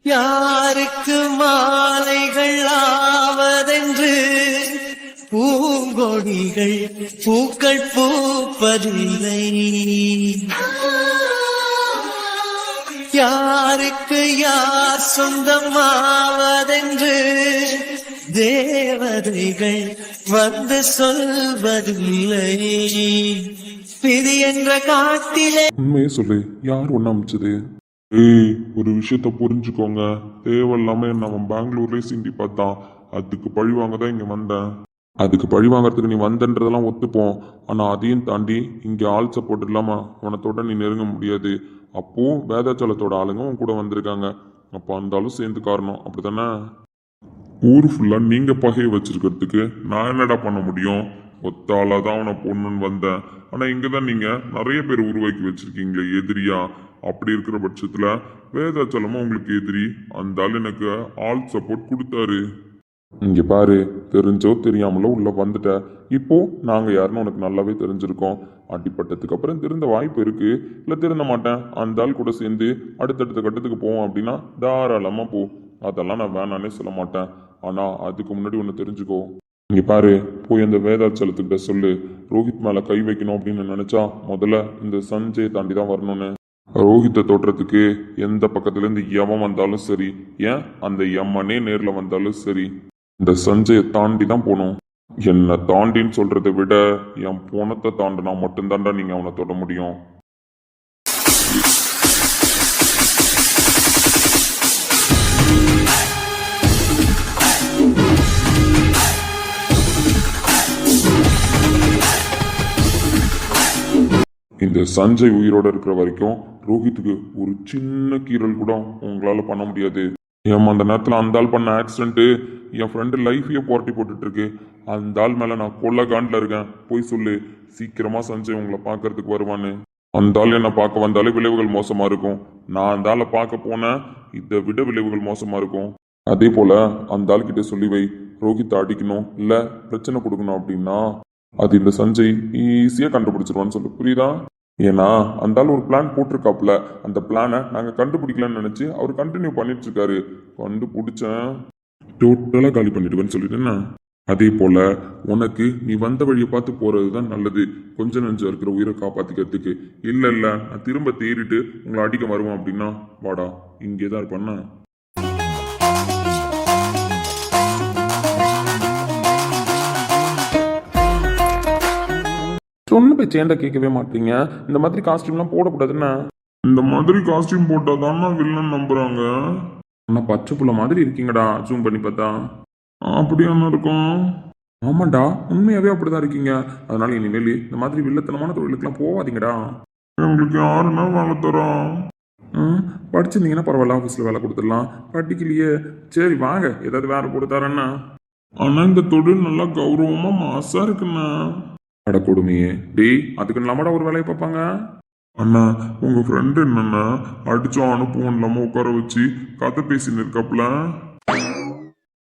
யாருக்கு மாலைகள் ஆவதென்று பூங்கொடிகள் பூக்கள் பூப்பதில்லை. யாருக்கு யார் சொந்தமாவதென்று தேவதைகள் வந்து சொல்வதில்லை. விதி என்ற காட்டிலே உண்மையே சொல்லு, யார் ஒண்ணு அமைச்சது? ஒரு விஷயத்த புரிஞ்சுக்கோங்க. தேவையில்லாம நம்ம பெங்களூர்லயே சிண்டி பார்த்தான். அதுக்கு பழி வாங்க தான் இங்க வந்தேன். அதுக்கு பழி வாங்கறதுக்கு நீ வந்தன்றதெல்லாம் ஒத்துப்போம். ஆனா அதையும் தாண்டி இங்க ஆள் சப்போர்ட் இல்லாம உனத்தோட நீ நெருங்க முடியாது. அப்போ வேதாச்சலத்தோட ஆளுங்க உன் கூட வந்திருக்காங்க. அப்போ அந்த ஆளும் சேர்ந்து காரணம், அப்படித்தானே? ஊர் ஃபுல்லா நீங்க பகையை வச்சிருக்கிறதுக்கு நான் என்னடா பண்ண முடியும்? ஒத்த ஆளா தான் அவனை பொண்ணுன்னு வந்தேன். ஆனா இங்கதான் நீங்க நிறைய பேர் உருவாக்கி வச்சிருக்கீங்களே எதிரியா. அப்படி இருக்கிற பட்சத்துல வேதாச்சலமும் உங்களுக்கு எதிரி. அந்த ஆள் எனக்கு ஆள் சப்போர்ட் கொடுத்தாரு. இங்க பாரு, தெரிஞ்சோ தெரியாமலோ உள்ள வந்துட்ட. இப்போ நாங்க யாருன்னு உனக்கு நல்லாவே தெரிஞ்சிருக்கோம். அடிப்பட்டதுக்கு அப்புறம் திருந்த வாய்ப்பு இருக்கு, இல்ல திருந்த மாட்டேன். அந்த ஆள் கூட சேர்ந்து அடுத்தடுத்த கட்டத்துக்கு போவோம் அப்படின்னா தாராளமா போ. அதெல்லாம் நான் வேணானே சொல்ல மாட்டேன். ஆனா அதுக்கு முன்னாடி ஒன்று தெரிஞ்சுக்கோ. இங்க பாரு, போய் அந்த வேதாச்சலத்துக்கிட்ட சொல்லு, ரோஹித் மேல கை வைக்கணும் அப்படின்னு நினைச்சா முதல்ல இந்த சஞ்சய் தாண்டி தான் வரணும்னு. ரோஹித்தை தோற்றத்துக்கு எந்த பக்கத்துல இருந்து எவன் வந்தாலும் சரி, ஏன் அந்த எம்மனே நேர்ல வந்தாலும் சரி, இந்த சஞ்சயை தாண்டி தான் போகணும். என்னை தாண்டின்னு சொல்றதை விட என் போனத்தை தாண்டினா மட்டும்தான்டா நீங்க அவனை தொட முடியும். இந்த சஞ்சய் உயிரோட இருக்கிற வரைக்கும் ரோஹித்துக்கு ஒரு சின்ன கீறல் கூட உங்களால பண்ண முடியாது. ஏமா அந்த நேரத்தில் அந்த ஆள் பண்ண ஆக்சிடென்ட்டு என் ஃப்ரெண்டு லைஃபையே புரட்டி போட்டுட்டு இருக்கு. அந்த ஆள் மேல நான் கொல்ல காண்டில் இருக்கேன். போய் சொல்லு, சீக்கிரமா சஞ்சய் உங்களை பார்க்கறதுக்கு வருவான்னு. அந்த ஆள் என்னை பார்க்க வந்தாலே விளைவுகள் மோசமா இருக்கும். நான் அந்த ஆளை பார்க்க போனேன், இதை விட விளைவுகள் மோசமா இருக்கும். அதே போல அந்த ஆள் கிட்ட சொல்லி வை, ரோஹித்தை அடிக்கணும் இல்ல பிரச்சனை கொடுக்கணும் அப்படின்னா அது இந்த சஞ்சய் ஈஸியா கண்டுபிடிச்சிருவான்னு சொல்லு, புரியுதா? ஏன்னா அந்த ஆள் ஒரு பிளான் போட்டிருக்காப்புல. அந்த பிளானை நாங்க கண்டுபிடிக்கலன்னு நினைச்சு அவர் கண்டினியூ பண்ணிட்டு இருக்காரு. கண்டுபிடிச்சேன் டோட்டலா காலி பண்ணிடுவேன்னு சொல்லிட்டேன்னா. அதே போல உனக்கு நீ வந்த வழியை பார்த்து போறதுதான் நல்லது, கொஞ்ச நெஞ்சம் இருக்கிற உயிரை காப்பாத்திக்கிறதுக்கு. இல்ல இல்ல நான் திரும்ப தேறிட்டு உங்களை அடிக்க வருவேன் அப்படின்னா வாடா, இங்கேதான் இருப்பேன்னா. சொன்ன போய் சேண்டா கேட்கவே மாட்டீங்க. இந்த மாதிரி காஸ்டியூம்லாம் போடக்கூடாதுன்னா. இந்த மாதிரி காஸ்டியூம் போட்டாதான் வில்லன் நம்புறாங்க. ஆனா பச்சை புள்ள மாதிரி இருக்கீங்கடா, ஜூம் பண்ணி பார்த்தா. அப்படியா இருக்கும்? ஆமாண்டா, உண்மையாவே அப்படிதான் இருக்கீங்க. அதனால இனிமேல் இந்த மாதிரி வில்லத்தனமான தொழிலுக்குலாம் போவாதீங்கடா. உங்களுக்கு யாருன்னா வேலை தரோம். படிச்சிருந்தீங்கன்னா பரவாயில்ல, ஆஃபீஸில் வேலை கொடுத்துடலாம். படிக்கலையே, சரி வாங்க ஏதாவது வேலை கொடுத்தாரண்ணா. ஆனா இந்த தொழில் நல்லா கௌரவமா மாசா இருக்குண்ணா. அட கொடுமையே டேய், அதுக்கு நம்மடா ஒரு வேலையை பார்ப்பாங்க. அண்ணா உங்க ஃப்ரெண்டு என்னன்னா அடிச்சோம் அனுப்புவோம் இல்லாம உட்கார வச்சு கதை பேசின்னு இருக்காப்ல.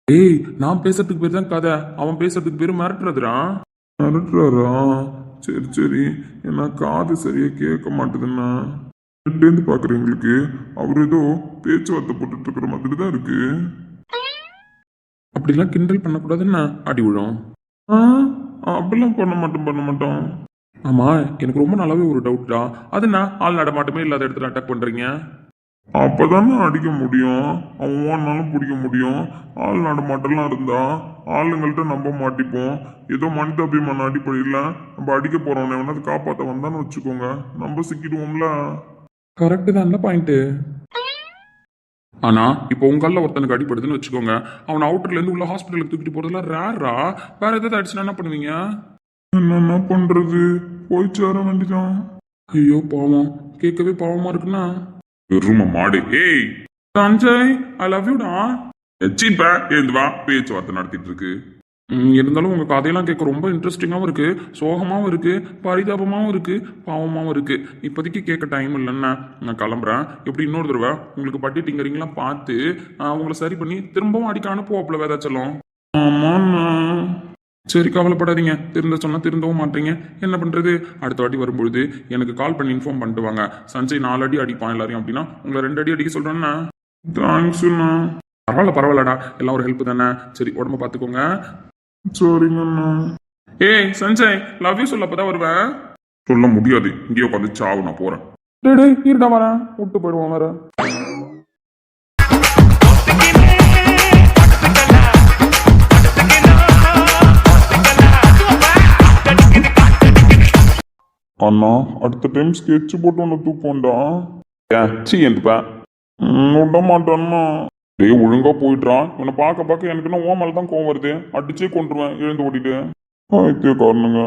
ஏய், நான் பேசுறதுக்கு பேர் தான் கதை, அவன் பேசுறதுக்கு பேரு மிரட்டுறதுடா. மிரட்டுறாரா? சரி சரி, என்ன காது சரியா கேட்க மாட்டுதுன்னா இருந்து பாக்குறீங்களுக்கு அவர் ஏதோ பேச்சுவார்த்தை போட்டுட்டு இருக்கிற மாதிரி தான் இருக்கு. அப்படிலாம் கிண்டல் பண்ணக்கூடாதுன்னா அடி விழும். அப்படிலாம் பண்ண மாட்டோம். ஆமா, எனக்கு ரொம்ப நல்லாவே ஒரு டவுட்டா. அது நான் ஆள் நடமாட்டமே இல்லாத இடத்துல அட்டாக் பண்றீங்க. அப்பதானே அடிக்க முடியும், அவனாலும் பிடிக்க முடியும். ஆள் நடமாட்டெல்லாம் இருந்தா ஆளுங்கள்ட்ட நம்ப மாட்டிப்போம். ஏதோ மனிதாபிமான அடிப்படையில் நம்ம அடிக்க போறோம், எவனாவது காப்பாற்ற வந்தான்னு வச்சுக்கோங்க, நம்ம சிக்கிடுவோம்ல. கரெக்டு தான் பாயிண்ட். ஆனா இப்போ உங்கள்ல ஒருத்தனுக்கு அடிப்படுதுன்னு வச்சுக்கோங்க, அவன் அவுட்டர்ல இருந்து உள்ள ஹாஸ்பிட்டலுக்கு தூக்கிட்டு போறதுல ரேரா. வேற ஏதாவது அடிச்சுனா என்ன பண்ணுவீங்க? என்ன பண்றது, போய் சேர வேண்டியதான். ஐயோ பாவம், கேட்கவே பாவமா இருக்குன்னா. பெருமை மாடு. ஏய் சஞ்சய், ஐ லவ் யூடா. எச்சிப்பா எழுந்து வா, பேச்சுவார்த்தை நடத்திட்டு இருக்கு. இருந்தாலும் உங்க கதையெல்லாம் கேட்க ரொம்ப இன்ட்ரெஸ்டிங்காகவும் இருக்கு, சோகமாகவும் இருக்கு, பரிதாபமாகவும் இருக்கு, பாவமாகவும் இருக்கு. இப்போதைக்கு கேட்க டைம் இல்லைன்னா நான் கிளம்புறேன். எப்படி இன்னொரு தடவை உங்களுக்கு பட்டி டிங்கரிங்லாம் பார்த்து உங்களை சரி பண்ணி திரும்பவும் அடிக்க அனுப்புவோம்ல வேதாச்சலம். ஆமாண்ணா. சரி கவலைப்படாதீங்க, திருந்த சொன்னா திருந்தவும் மாட்டீங்க, என்ன பண்றது? அடுத்த வாட்டி வரும்பொழுது எனக்கு கால் பண்ணி இன்ஃபார்ம் பண்ணிட்டு வாங்க. சஞ்சய் 4 அடி அடிப்பான் எல்லாரையும் அப்படின்னா உங்களை 2 அடி அடிக்க சொல்றேன்னா. தேங்க்ஸ்ண்ணா. பரவாயில்ல பரவாயில்லடா, எல்லாம் ஒரு ஹெல்ப் தானே. சரி உடம்ப பார்த்துக்கோங்க. சரிங்கண்ணா. ஏய் சஞ்சய், லவ் யூ சொல்ல அப்பதான் வருவேன். சொல்ல முடியாது, இங்கேயே உட்காந்து சாவு, நான் போறேன். டேய் இருடா வரேன், விட்டு போயிடுவோம் வேற. அண்ணா அடுத்த டைம் ஸ்கெட்ச் போட்டு ஒன்று தூப்போண்டா. ஏன் சி எந்துப்பா. விட மாட்டேன்னா. டேய் ஒழுங்கா போயிட்டான். இவனை பார்க்க பார்க்க எனக்கு என்ன ஓ மேல தான் கோவம் வருது. அடிச்சே கொண்டுருவேன் எழுந்து ஓடிட்டு. ஆயித்தே காரணங்க.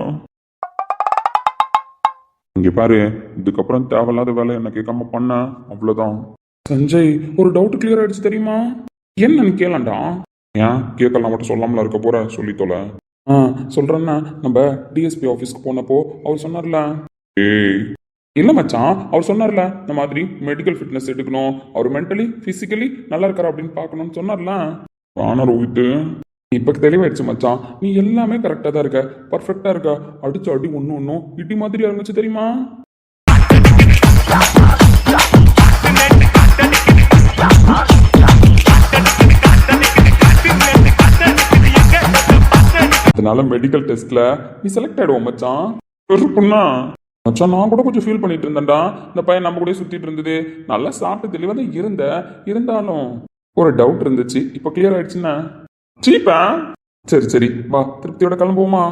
இங்க பாரு, இதுக்கப்புறம் தேவையில்லாத வேலை என்ன கேட்காம பண்ண அவ்வளவுதான். சஞ்சய் ஒரு டவுட் கிளியர் ஆயிடுச்சு தெரியுமா? என்னன்னு கேளண்டா. ஏன் கேட்கலாம் மட்டும் சொல்லாமல இருக்க போற, சொல்லி தொலை. சொல்றேன்னா, நம்ம டிஎஸ்பி ஆஃபீஸ்க்கு போனப்போ அவர் சொன்னார்ல. ஏய் இல்ல மச்சான், அவர் சொன்னார்ல இந்த மாதிரி மெடிக்கல் ஃபிட்னஸ் எடுக்கணும், அவர் மென்டலி பிசிக்கலி நல்லா இருக்காரா அப்படின்னு பார்க்கணும்னு சொன்னார்ல. வானர் ஊத்து. இப்ப தெளிவாயிடுச்சு மச்சான், நீ எல்லாமே கரெக்டா தான் இருக்க, பர்ஃபெக்டா இருக்க. அடிச்சு அடி ஒன்னும் இடி மாதிரி இருந்துச்சு தெரியுமா? அதனால மெடிக்கல் டெஸ்ட்ல நீ செலக்ட் ஆயிடுவோம் மச்சான். பொண்ணா மச்சான் நான் கூட கொஞ்சம் ஃபீல் பண்ணிட்டு இருந்தேன்டா. இந்த பையன் நம்ம கூட சுத்திட்டு இருந்தது, நல்லா சாப்பிட்டு தெளிவாக தான் இருந்தாலும் ஒரு டவுட் இருந்துச்சு. இப்போ கிளியர் ஆயிடுச்சுன்னா சீப்பா. சரி வா திருப்தியோட கிளம்புவோமா?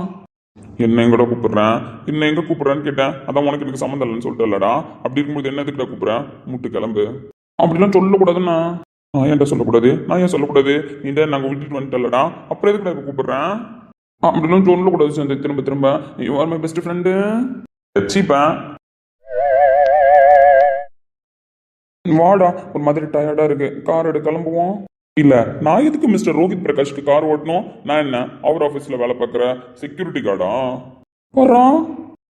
என்ன எங்கட கூப்பிடுறேன், என்ன எங்க கூப்பிடுறேன்னு கேட்டேன். அதான் உனக்கு எனக்கு சம்மந்தம் இல்லைன்னு சொல்லிட்டு இல்லடா. அப்படி இருக்கும்போது என்ன எதுக்கிட்ட கூப்பிடுறேன், முட்டு கிளம்பு. அப்படிலாம் சொல்லக்கூடாதுண்ணா. நான் ஏன்டா சொல்லக்கூடாது? நான் ஏன் சொல்லக்கூடாது? நீ தான் நாங்கள் விட்டுட்டு வந்துட்டல்லடா, அப்புறம் எதுக்கு நான் கூப்பிடுறேன்? அப்படிலாம் சொல்லக்கூடாது சந்தை. திரும்ப you are my best friend. சீப்பா வாடா, ஒரு மாதிரி டயர்டா இருக்கு, கார் எடு கிளம்புவோம். இல்ல நான் எதுக்கு மிஸ்டர் ரோஹித் பிரகாஷ்க்கு கார் ஓட்டணும்? நான் என்ன அவர் ஆபீஸ்ல வேலை பார்க்குற செக்யூரிட்டி கார்டா? வர்றான்,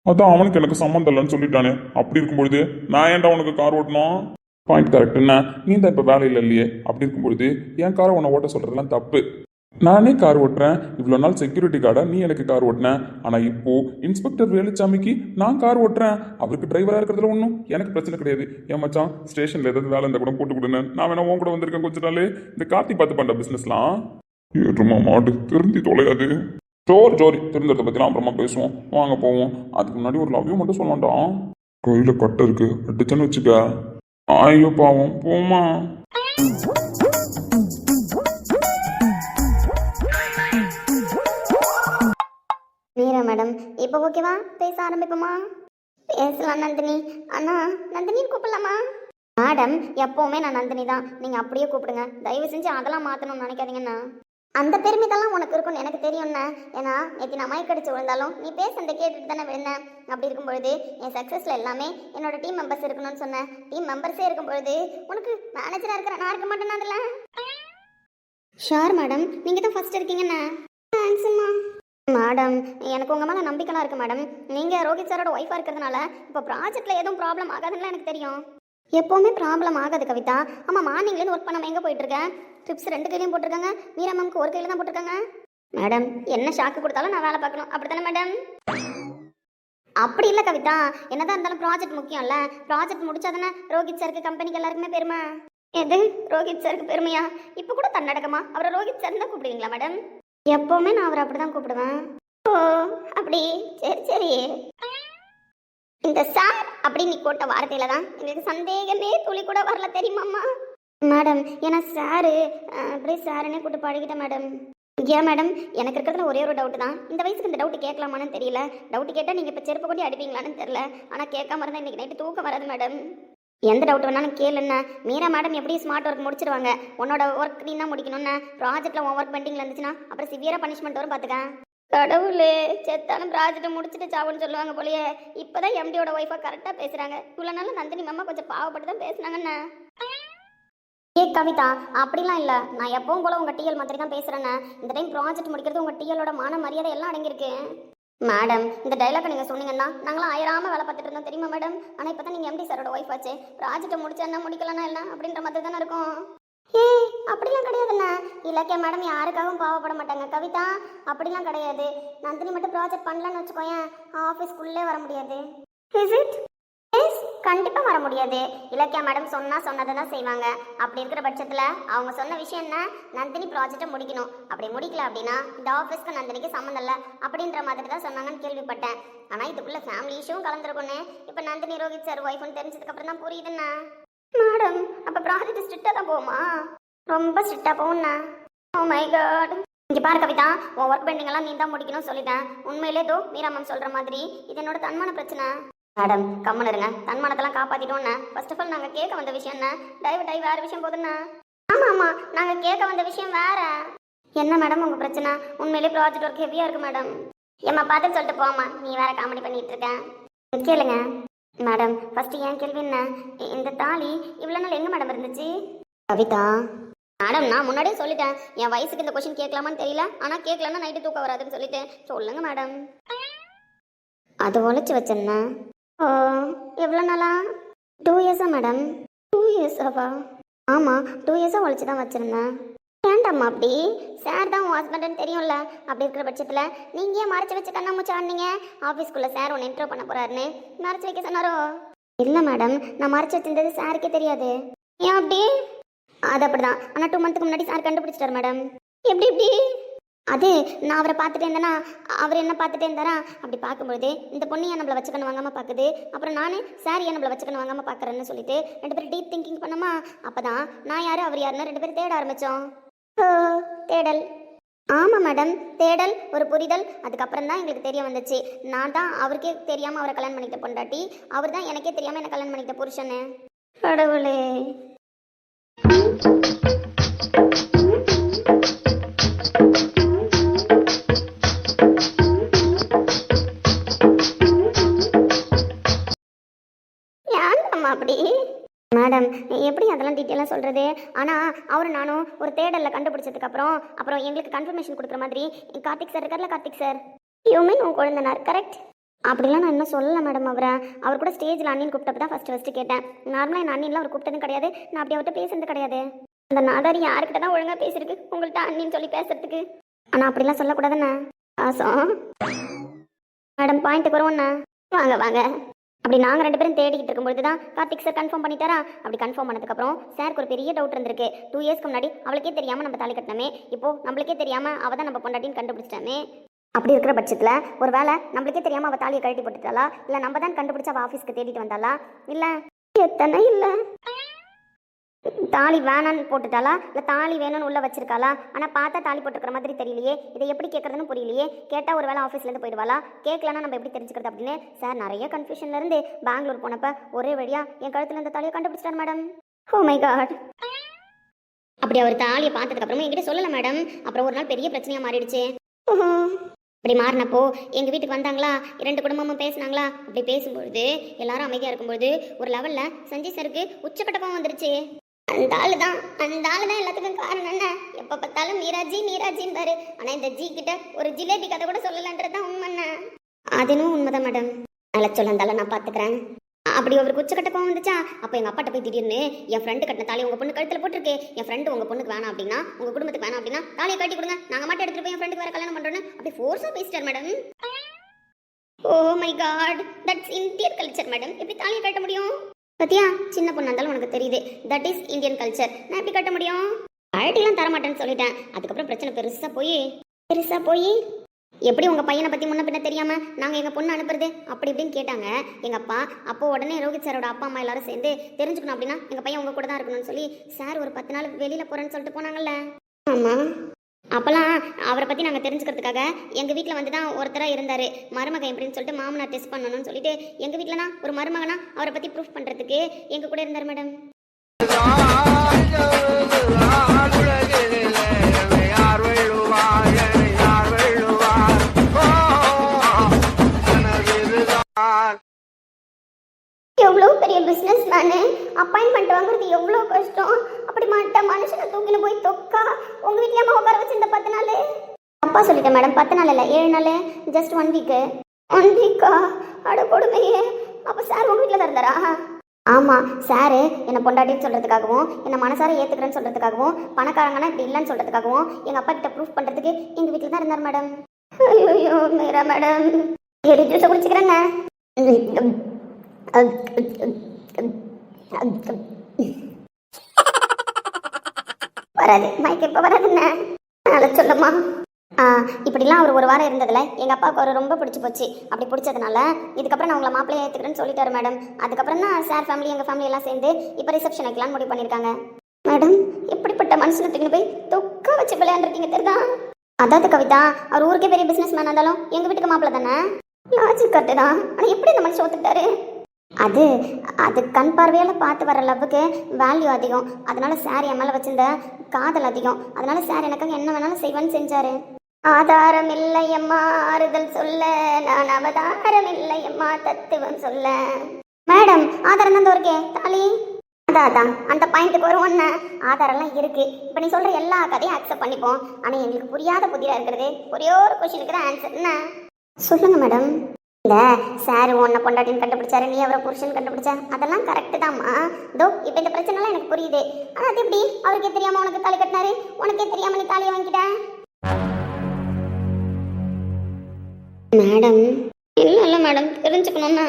அதான் அவனுக்கு எனக்கு சம்மந்தம் இல்லைன்னு சொல்லிட்டானே. அப்படி இருக்கும்பொழுது நான் ஏன்டா உனக்கு கார் ஓட்டணும்? Point correct. என்ன நீ தான் இப்ப வேலையில் இல்லையே, அப்படி இருக்கும்பொழுது என் காரை உன்னை ஓட்ட சொல்றதெல்லாம் தப்பு. நானே கார் ஓட்டுறேன், இவ்வளோ நாள் செக்யூரிட்டி கார்டா நீ எனக்கு கார் ஓட்டின. ஆனால் இப்போ இன்ஸ்பெக்டர் வேலுச்சாமிக்கு நான் கார் ஓட்டுறேன். அவருக்கு டிரைவராக இருக்கிறதுல ஒன்றும் எனக்கு பிரச்சனை கிடையாது. ஏன் மச்சான், ஸ்டேஷனில் ஏதாவது வேலை இருந்தால் கூட போட்டு கொடுங்க. நான் வேணா உன் கூட வந்திருக்கேன் கொஞ்ச நாள். இந்த கார்த்தி பார்த்து பண்ணுற பிஸ்னஸ்லாம் ஏற்றுமா மாடு திருந்தி தொலையாது. ஜோரி திருந்ததை பற்றிலாம் அப்புறமா பேசுவோம், வாங்க போவோம். அதுக்கு முன்னாடி ஒரு லவ்யூ மட்டும் சொல்லலாம்டான். கையில் கட்டை இருக்கு, அடிச்சேன்னு வச்சுக்க. ஐயோ பாவம், போமா. மீரா மேடம், இப்போ ஓகேவா? பேச ஆரம்பிப்போமா? பேசலாம் நந்தினி. அண்ணா நந்தினின்னு கூப்பிடலாமா? மேடம் எப்போவுமே நான் நந்தினி தான், நீங்கள் அப்படியே கூப்பிடுங்க. தயவு செஞ்சு அதெல்லாம் மாற்றணும்னு நினைக்காதீங்கண்ணா. அந்த பெருமிதெல்லாம் உனக்கு இருக்கும்னு எனக்கு தெரியும்ண்ணா. ஏன்னா நேற்று நான் மயக்கடிச்சு விழுந்தாலும் நீ பேசுறதை கேட்டுட்டு தானே விழுந்தேன். அப்படி இருக்கும்பொழுது என் சக்ஸஸில் எல்லாமே என்னோட டீம் மெம்பர்ஸ் இருக்கணும்னு சொன்னேன். டீம் மெம்பர்ஸே இருக்கும்பொழுது உனக்கு மேனேஜராக இருக்கிற நான் இருக்க மாட்டேன்னா அதில். ஷார் மேடம், நீங்கள் தான் ஃபர்ஸ்ட் இருக்கீங்கண்ணா. தேங்க்ஸ்ண்ணா. மேடம் எனக்கு உங்கள் மேலே நம்பிக்கைலாம் இருக்குது மேடம். நீங்கள் ரோஹித் சாரோட ஒய்ஃபாக இருக்கிறதுனால இப்போ ப்ராஜெக்டில் எதுவும் ப்ராப்ளம் ஆகாதுன்னு எனக்கு தெரியும். எப்போவுமே ப்ராப்ளம் ஆகாது கவிதா. ஆமாம், மார்னிங்லேருந்து ஒர்க் பண்ணாமல் எங்கே போயிட்டுருக்கேன்? ட்ரிப்ஸ் 2 கையிலையும் போட்டிருக்காங்க, மீரா மேம்க்கு ஒரு கையில் தான் போட்டிருக்காங்க. மேடம் என்ன ஷாக்கு கொடுத்தாலும் நான் வேலை பார்க்கணும், அப்படி தானே மேடம்? அப்படி இல்லை கவிதா, என்னதான் இருந்தாலும் ப்ராஜெக்ட் முக்கியம் இல்லை. ப்ராஜெக்ட் முடிச்சா தானே ரோஹித் சாருக்கு கம்பெனிக்கு எல்லாருக்குமே பெருமை. எது ரோஹித் சாருக்கு பெருமையா? இப்போ கூட தன்னடக்கமா அவரை ரோஹித் சார் தான் கூப்பிடுவீங்களா மேடம்? எப்போவுமே நான் அவரை அப்படி தான் கூப்பிடுவேன். ஓ அப்படி, சரி. இந்த சார் அப்படி நீ போட்ட வார்த்தையில தான் எங்களுக்கு சந்தேகமே துளி கூட வரல தெரியுமாம்மா? மேடம் ஏன்னா சாரு அப்படியே சாருன்னே கூப்பிட்டு பழகிட்டேன் மேடம். ஏன் மேடம், எனக்கு இருக்கிறதுல ஒரே ஒரு டவுட்டு தான். இந்த வயசுக்கு இந்த டவுட்டு கேட்கலாமான்னு தெரியல. டவுட்டு கேட்டால் நீங்கள் இப்போ செருப்பு கொண்டு அடிப்பீங்களான்னு தெரியல. ஆனால் கேட்காம இருந்தால் இன்றைக்கி நைட்டு தூக்கம் வராது மேடம். எந்த டவுட் வேணாலும் கேளுண்ணா. மீரா மேடம் எப்படி ஸ்மார்ட் ஒர்க் முடிச்சிருவாங்க. உன்னோட ஒர்க் நீ தான் முடிக்கணும்னா. ப்ராஜெக்டில் உன் ஒர்க் பெண்டிங்கில் இருந்துச்சுன்னா அப்புறம் சிவியராக பனிஷ்மெண்ட் வரும் பார்த்துக்க. கடவுளே, செத்தாலும் ப்ராஜெக்டை முடிச்சுட்டு சாவுன்னு சொல்லுவாங்க போலயே. இப்போ தான் எம்டியோட ஒய்ஃபாக கரெக்டாக பேசுகிறாங்க. இவ்வளோ நாள் நந்தினி மாமா கொஞ்சம் பாவப்பட்டு தான் பேசுனாங்கண்ணா. ஏ கவிதா, அப்படிலாம் இல்லை. நான் எப்பவும் போல உங்கள் டிஎல் மாதிரி தான் பேசுகிறேண்ணே. இந்த டைம் ப்ராஜெக்ட் முடிக்கிறது உங்கள் டிஎலோட மான மரியாதை எல்லாம் அடங்கியிருக்கு. மேடம் இந்த டைலாக் நீங்கள் சொன்னீங்கன்னா நாங்களாம் ஆயிராமல் வேலை பார்த்துட்டு இருந்தோம் தெரியுமா மேடம்? ஆனால் இப்போ தான் நீங்கள் எம்டி சாரோட ஒய்ஃப் ஆச்சு. ப்ராஜெக்டை முடிச்சா முடிக்கலன்னா இல்லை அப்படின்ற மாதிரி தானே இருக்கும். ஏய் அப்படிலாம் கிடையாதுண்ணா. இலக்கிய மேடம் யாருக்காகவும் பாவப்பட மாட்டாங்க கவிதா. அப்படிலாம் கிடையாது. நந்தினி மட்டும் ப்ராஜெக்ட் பண்ணலன்னு வச்சுக்கோயேன், ஆஃபீஸ்க்குள்ளே வர முடியாது. Is it? எஸ் கண்டிப்பா வர முடியாது. இலக்கியா மேடம் சொன்னா சொன்னதை தான் செய்வாங்க. அப்படி இருக்கிற பட்சத்துல அவங்க சொன்ன விஷயம் என்ன, நந்தினி ப்ராஜெக்டை முடிக்கணும். அப்படி முடிக்கல அப்படின்னா இந்த ஆஃபீஸ்க்கு நந்தினிக்கு சம்மந்தம் இல்லை அப்படின்ற மாதிரி தான் சொன்னாங்கன்னு கேள்விப்பட்டேன். ஆனா இதுக்குள்ள ஃபேமிலி இஷ்யூவும் கலந்துருக்குன்னு இப்ப நந்தினி ரோஹித் சார் ஒய்ஃப்னு தெரிஞ்சதுக்கு அப்புறம் தான் புரியுதுண்ணா. மேடம் அப்ப ப்ராஜெக்ட் ஸ்ட்ரிக்டா தான் போகுமா? ரொம்ப ஸ்ட்ரிக்டா போகும்ண்ணா. ஓ மை காட். இங்க பாரு கவிதா, உன் ஒர்க் பெண்டிங் எல்லாம் நீ தான் முடிக்கணும்னு சொல்லிட்டேன். உண்மையிலே தோ மீரா மேம் சொல்ற மாதிரி இது என்னோட தன்மான பிரச்சனை. மேடம் கம்மன் இருங்க, தன்மானத்தெல்லாம் காப்பாத்திட்டோம்னா ஃபர்ஸ்ட் ஆஃப் ஆல் நாங்க கேட்க வந்த விஷயம் என்ன, டைவ் வேற விஷயம் போதுண்ணா. ஆமா ஆமா, நாங்க கேட்க வந்த விஷயம் வேற. என்ன மேடம் உங்க பிரச்சனை? உண்மையிலே ப்ராஜெக்ட் ஒர்க் ஹெவியா இருக்கு மேடம். ஏம்மா பார்த்து சொல்லிட்டு போமா, நீ வேற காமெடி பண்ணிட்டு இருக்க. கேளுங்க மேடம், ஃபர்ஸ்ட் ஏன் கேள்வி என்ன, இந்த தாலி இவ்வளவு நாள் எங்க மேடம் இருந்துச்சு? கவிதா மேடம் நான் முன்னாடியே சொல்லிட்டேன், என் வயசுக்கு இந்த கொஸ்டின் கேட்கலாமான்னு தெரியல, ஆனா கேட்கலன்னா நைட்டு தூக்கம் வராதுன்னு சொல்லிட்டேன். சொல்லுங்க மேடம். அது ஒழிச்சு வச்சேன்னா ஓ எவ்வளோ நாளா? 2 இயர்ஸா மேடம்? 2 இயர்ஸாவா? ஆமாம் 2 இயர்ஸாக ஒழிச்சு தான் வச்சுருந்தேன். ஏண்டாம்மா அப்படி? சார் தான் உன் ஹஸ்பண்டுன்னு தெரியும்ல. அப்படி இருக்கிற பட்சத்தில் நீங்கள் ஏன் மறைச்சி வச்சு கண்ணாமூச்சி ஆடினீங்க? ஆஃபீஸ்க்குள்ளே சார் ஒன்று இன்ட்ரோ பண்ண போகிறாருன்னு மறைச்சி வைக்க சொன்னாரோ? இல்லை மேடம், நான் மறைச்சி வச்சிருந்தது சாருக்கே தெரியாது. ஏன் அப்படி? அது அப்படிதான். ஆனால் 2 மந்த்துக்கு முன்னாடி சார் கண்டுபிடிச்சிட்டார் மேடம். எப்படி? அது நான் அவரை பார்த்துட்டே இருந்தேன்னா அவர் என்ன பார்த்துட்டே இருந்தாரா? அப்படி பார்க்கும்பொழுது இந்த பொண்ணு ஏன் நம்மளை வச்சுக்கணும் வாங்காமல் பார்க்குது, அப்புறம் நான் சார் ஏன் நம்மளை வச்சுக்கணும் வாங்காமல் பார்க்குறேன்னு சொல்லிட்டு 2 பேரும் டீப் திங்கிங் பண்ணோமா. அப்போ தான் நான் யார் அவர் யாருன்னு 2 பேரும் தேட ஆரம்பித்தோம். ஓ தேடல். ஆமாம் மேடம், தேடல் ஒரு புரிதல். அதுக்கப்புறம் தான் எங்களுக்கு தெரிய வந்துச்சு, நான் தான் அவருக்கே தெரியாமல் அவரை கல்யாணம் பண்ணிக்கிட்ட பொண்டாட்டி, அவர் தான் எனக்கே தெரியாமல் என்ன கல்யாணம் பண்ணிக்கிட்ட புருஷனு. கடவுளே. அப்படி மேடம் எப்படி அதெல்லாம் டீட்டெயிலாக சொல்கிறது? ஆனால் அவரும் நானும் ஒரு தேடலில் கண்டுபிடிச்சதுக்கு அப்புறம் எங்களுக்கு கன்ஃபர்மேஷன் கொடுக்குற மாதிரி கார்த்திக் சார் இருக்கார்ல, கார்த்திக் சார் யூ மீன் உன் குழந்தைனார் கரெக்ட்? அப்படிலாம் நான் இன்னும் சொல்லலை மேடம். அவர் கூட ஸ்டேஜில் அண்ணின்னு கூப்பிட்டப்ப தான் ஃபஸ்ட்டு கேட்டேன். நார்மலாக என் அண்ணின்லாம் அவர் கூப்பிட்டதும் கிடையாது, நான் அப்படி அவர்கிட்ட பேசுறது கிடையாது. அந்த நாதாரி யாருக்கிட்ட தான் ஒழுங்காக பேசியிருக்கு உங்கள்கிட்ட அண்ணின்னு சொல்லி பேசுறதுக்கு? ஆனால் அப்படிலாம் சொல்லக்கூடாதுண்ணா. ஆசம் மேடம் பாயிண்ட்டுக்கு வருவோண்ணா. வாங்க வாங்க. அப்படி நாங்கள் 2 பேரும் தேடிக்கிட்டு இருக்கும்போது தான் கார்த்திக் சார் கன்ஃபார்ம் பண்ணிட்டாரா. அப்படி கன்ஃபார்ம் பண்ணதுக்கப்புறம் சாருக்கு ஒரு பெரிய டவுட் இருந்திருக்கு. 2 இயர்ஸ்க்கு முன்னாடி அவளுக்கே தெரியாமல் நம்ம தாலி கட்டினமே, இப்போது நம்மளுக்கே தெரியாமல் அவள் தான் நம்ம பொண்டாட்டின்னு கண்டுபிடிச்சிட்டாமே. அப்படி இருக்கிற பட்சத்தில் ஒரு வேளை நம்மளுக்கே தெரியாமல் அவள் தாலியை கழட்டி போட்டுட்டாளா, இல்லை நம்ம தான் கண்டுபிடிச்சா அவள் ஆஃபீஸ்க்கு தேடிட்டு வந்தாளா, இல்லை எத்தனை இல்லை தாலி வேணான்னு போட்டுட்டாளா, இல்லை தாலி வேணும்னு உள்ளே வச்சிருக்காளா, ஆனால் பார்த்தா தாலி போட்டுக்கிற மாதிரி தெரியலையே, இதை எப்படி கேட்குறதுன்னு புரியலையே, கேட்டால் ஒரு வேளை ஆஃபீஸ்லேருந்து போயிடுவாளா, கேட்கலன்னா நம்ம எப்படி தெரிஞ்சுக்கிறது அப்படின்னு சார் நிறைய கன்ஃபியூஷன்லேருந்து பெங்களூர் போனப்போ ஒரே வழியாக என் கழுத்தில் இந்த தாலியை கண்டுபிடிச்சிட்டார் மேடம். Oh my god. அப்படி அவர் தாலியை பார்த்ததுக்கப்புறமா என்கிட்ட சொல்லலை மேடம். அப்புறம் ஒரு நாள் பெரிய பிரச்சனையாக மாறிடுச்சு. அப்படி மாறினப்போ எங்கள் வீட்டுக்கு வந்தாங்களா, 2 குடும்பமும் பேசினாங்களா. அப்படி பேசும்பொழுது எல்லாரும் அமைதியாக இருக்கும்பொழுது ஒரு லெவலில் சஞ்சய் சாருக்கு உச்சக்கட்டமாக வந்துருச்சு. அந்த ஆளு தான் எல்லாத்துக்கும் காரணம் என்ன, எப்போ பார்த்தாலும் நீராஜின்னு பாரு. ஆனால் இந்த ஜி கிட்ட ஒரு ஜிலேபி கதை கூட சொல்லலன்றது தான் உண்மை. அதுவும் உண்மைதான் மேடம். நல்லா சொல்ல நான் பார்த்துக்கிறேன். அப்படி அவருக்கு உச்சக்கட்டமாக வந்துச்சா. அப்போ எங்கள் அப்பாட்ட போய் திடீர்னு என் ஃப்ரெண்டு கட்டின தாலி உங்கள் பொண்ணு கழுத்தில் போட்டிருக்கு, என் ஃப்ரெண்டு உங்கள் பொண்ணுக்கு வேணாம் அப்படின்னா, உங்கள் குடும்பத்துக்கு வேணாம் அப்படின்னா தாலியை கட்டி கொடுங்க, நாங்கள் மட்டும் எடுத்துகிட்டு போய் என் ஃப்ரெண்டுக்கு வேறு கல்யாணம் பண்ணுறோன்னு அப்படி ஃபோர்ஸாக பேசிட்டார் madam. Oh my god, that's Indian culture madam. எப்படி தாலியை கட்ட முடியும்? பத்தியா, சின்ன பொண்ணு இருந்தாலும் உனக்கு தெரியுது, தட் இஸ் இந்தியன் கல்ச்சர். நான் எப்படி கட்ட முடியும்? அழட்டிலாம் தரமாட்டேன்னு சொல்லிட்டேன். அதுக்கப்புறம் பிரச்சனை பெருசா போய் எப்படி உங்கள் பையனை பற்றி முன்ன பின்ன தெரியாமல் நாங்கள் எங்கள் பொண்ணு அனுப்புறது அப்படி இப்படின்னு கேட்டாங்க எங்கள் அப்பா. அப்போ உடனே ரோஹித் சாரோட அப்பா அம்மா எல்லாரும் சேர்ந்து தெரிஞ்சுக்கணும் அப்படின்னா எங்கள் பையன் உங்கள் கூட தான் இருக்கணும்னு சொல்லி சார் ஒரு 10 நாள் வெளியில் போகிறேன்னு சொல்லிட்டு போனாங்கல்ல. ஆமாம், அப்போல்லாம் அவரை பற்றி நாங்கள் தெரிஞ்சுக்கிறதுக்காக எங்கள் வீட்டில் வந்து தான் ஒருத்தராக இருந்தார். மருமகன் எப்படின்னு சொல்லிட்டு மாமனார் டெஸ்ட் பண்ணணும்னு சொல்லிட்டு எங்கள் வீட்டில் தான் ஒரு மருமகனா அவரை பற்றி ப்ரூஃப் பண்ணுறதுக்கு எங்கள் கூட இருந்தார் மேடம். எவ்வளோ பெரிய பிஸ்னஸ் மேனு, அப்பாயின்மெண்ட் வாங்குறது எவ்வளோ கஷ்டம். அப்படி மனுஷனை தூக்கின்னு போய் தொக்கா உங்கள் வீட்லேயே அம்மா உட்கார வச்சு இந்த 10 நாள். அப்பா சொல்லிட்டேன் மேடம், 10 நாள் இல்லை 7 நாள், ஜஸ்ட் 1 வீக்கு. 1 வீக்கா? அட கொடுமையே. அப்போ சார் உங்கள் வீட்டில் தான் இருந்தாரா? ஆமாம், சார் என்னை பொண்டாட்டின்னு சொல்கிறதுக்காகவும் என்னை மனசார ஏற்றுக்கிறேன்னு சொல்கிறதுக்காகவும் பணக்காரங்கன்னா இப்படி இல்லைன்னு சொல்கிறதுக்காகவும் எங்கள் அப்பா கிட்ட ப்ரூஃப் பண்ணுறதுக்கு எங்கள் வீட்டில் தான் இருந்தார் மேடம். ஐயோ மீரா மேடம், ஜூஸை குடிச்சிக்கிறேங்க. வராது மைக்கு இப்போ வராதுண்ணே அதை சொல்லுமா. இப்படிலாம் அவர் ஒரு வாரம் இருந்ததில்ல எங்கள் அப்பாவுக்கு அவர் ரொம்ப பிடிச்சி போச்சு. அப்படி பிடிச்சதுனால இதுக்கப்புறம் நான் உங்களை மாப்பிள்ளையை ஏற்றுக்கிறேன்னு சொல்லிட்டாரு மேடம். அதுக்கப்புறம் தான் சார் ஃபேமிலி எங்கள் ஃபேமிலி எல்லாம் சேர்ந்து இப்போ ரிசப்ஷன் வைக்கலான்னு முடிவு பண்ணியிருக்காங்க. மேடம் இப்படிப்பட்ட மனுஷனை தூக்கின்னு போய் தொக்க வச்சு விளையாண்டுருக்கீங்க தெரியுதா? அதாவது கவிதா, அவர் ஊருக்கே பெரிய பிஸ்னஸ் மேன் இருந்தாலும் எங்கள் வீட்டுக்கு மாப்பிள்ளை தானே. லாஜிக் கரெக்டு தான். ஆனால் எப்படி இந்த மனுஷன் ஒத்துக்கிட்டாரு? அது அது கண் பார்வையால் பார்த்து வர லவ்வுக்கு வேல்யூ அதிகம். அதனால சார் என் மேலே வச்சிருந்த காதல் அதிகம். அதனால சார் எனக்காக என்ன வேணாலும் செய்வேன்னு செஞ்சாரு. ஆதாரம் இல்லையம்மா ஆறுதல் சொல்ல, நான் அவதாரம் இல்லையம்மா தத்துவம் சொல்ல. மேடம் ஆதாரம் தான் இருக்கே தாலி. அதான் அந்த பாயிண்ட்டுக்கு வருவோன்னு ஆதாரம்லாம் இருக்கு. இப்போ நீ சொல்ற எல்லா கதையும் அக்செப்ட் பண்ணிப்போம். ஆனால் எங்களுக்கு புரியாத புதிராக இருக்கிறது ஒரே ஒரு கொஸ்டினுக்கு தான் ஆன்சர் என்ன சொல்லுங்க மேடம். இந்த சார் உன்னை பொண்டாட்டின்னு கண்டுபிடிச்சாரு, நீ அவரை புருஷன் கண்டுபிடிச்சா, அதெல்லாம் கரெக்டு தான்மா. இதோ இப்போ இந்த பிரச்சனைலாம் எனக்கு புரியுது. ஆனால் அது எப்படி அவருக்கே தெரியாம உனக்கு தாலி கட்டினாரு, உனக்கே தெரியாம நீ தாலியை வாங்கிட்ட? மேடம் இல்லை மேடம் தெரிஞ்சுக்கணும்னா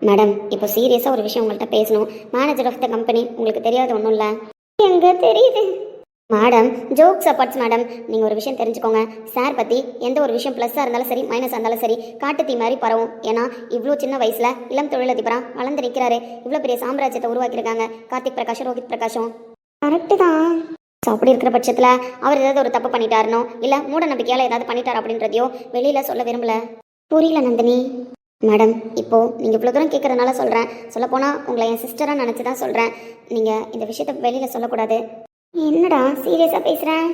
மேடம் இப்போ சீரியஸாக ஒரு விஷயம் உங்கள்கிட்ட பேசணும். மேனேஜர் ஆஃப் த கம்பெனி உங்களுக்கு தெரியாது ஒன்றும் இல்லை. எங்க தெரியுது மேடம், ஜோக்ஸ் அப்பார்ட்ஸ் மேடம். நீங்கள் ஒரு விஷயம் தெரிஞ்சுக்கோங்க. சார் பற்றி எந்த ஒரு விஷயம் ப்ளஸ்ஸாக இருந்தாலும் சரி மைனஸாக இருந்தாலும் சரி காட்டு தீ மாதிரி பரவும். ஏன்னா இவ்வளோ சின்ன வயசில் இளம் தொழிலதிபராக வளர்ந்து நிற்கிறாரு. இவ்வளோ பெரிய சாம்ராஜ்யத்தை உருவாக்கியிருக்காங்க கார்த்திக் பிரகாஷும் ரோஹித் பிரகாஷும். கரெக்டு தான். ஸோ அப்படி இருக்கிற பட்சத்தில் அவர் ஏதாவது ஒரு தப்பு பண்ணிட்டாருனோ இல்லை மூட நம்பிக்கையால் ஏதாவது பண்ணிட்டார் அப்படின்றதையோ வெளியில் சொல்ல விரும்பல. புரியல நந்தினி. மேடம் இப்போது நீங்கள் இவ்வளோ தூரம் கேட்குறதுனால சொல்கிறேன். சொல்லப்போனால் உங்களை என் சிஸ்டராக நினச்சி தான் சொல்கிறேன். நீங்கள் இந்த விஷயத்தை வெளியில் சொல்லக்கூடாது. என்னடா சீரியஸாக பேசுகிறேன்?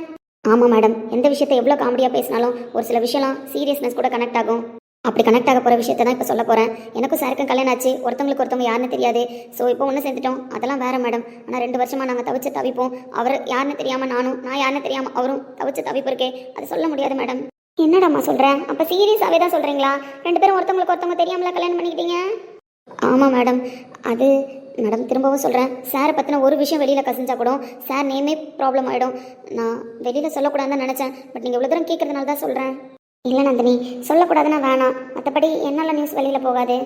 ஆமாம் மேடம், எந்த விஷயத்தை எவ்வளோ காமெடியாக பேசினாலும் ஒரு சில விஷயம்லாம் சீரியஸ்னஸ் கூட கனெக்ட் ஆகும். அப்படி கனெக்ட் ஆக போகிற விஷயத்தை தான் இப்போ சொல்ல போகிறேன். எனக்கும் சாருக்கும் கல்யாணம் ஆச்சு. ஒருத்தவங்களுக்கு ஒருத்தவங்க யாருன்னு தெரியாது. ஸோ இப்போ ஒன்று சேர்ந்துட்டோம், அதெல்லாம் வேறு மேடம். ஆனால் 2 வருஷமாக நாங்கள் தவிச்சு தவிப்போம். அவர் யாருன்னு தெரியாமல் நானும், நான் யாருன்னு தெரியாமல் அவரும் தவிச்சு தவிப்பு இருக்கே. அது சொல்ல முடியாது மேடம். என்னடாம்மா சொல்கிறேன்? அப்போ சீரியஸாகவே தான் சொல்கிறீங்களா? 2 பேரும் ஒருத்தவங்களுக்கு ஒருத்தவங்க தெரியாமல கல்யாணம் பண்ணிக்கிட்டீங்க? ஆமாம் மேடம். அது மேடம் திரும்பவும் சொல்கிறேன், சாரை பற்றின ஒரு விஷயம் வெளியில் கசிஞ்சா கூட சார் நேமே ப்ராப்ளம் ஆகிடும். நான் வெளியில் சொல்லக்கூடாதுன்னு தான் நினச்சேன். பட் நீங்கள் இவ்வளோ தூரம் கேட்குறதுனால தான் சொல்கிறேன். இல்லை நந்தினி, சொல்லக்கூடாதுன்னா வேணாம். மற்றபடி என்னால் நியூஸ் வெளியில் போகாது.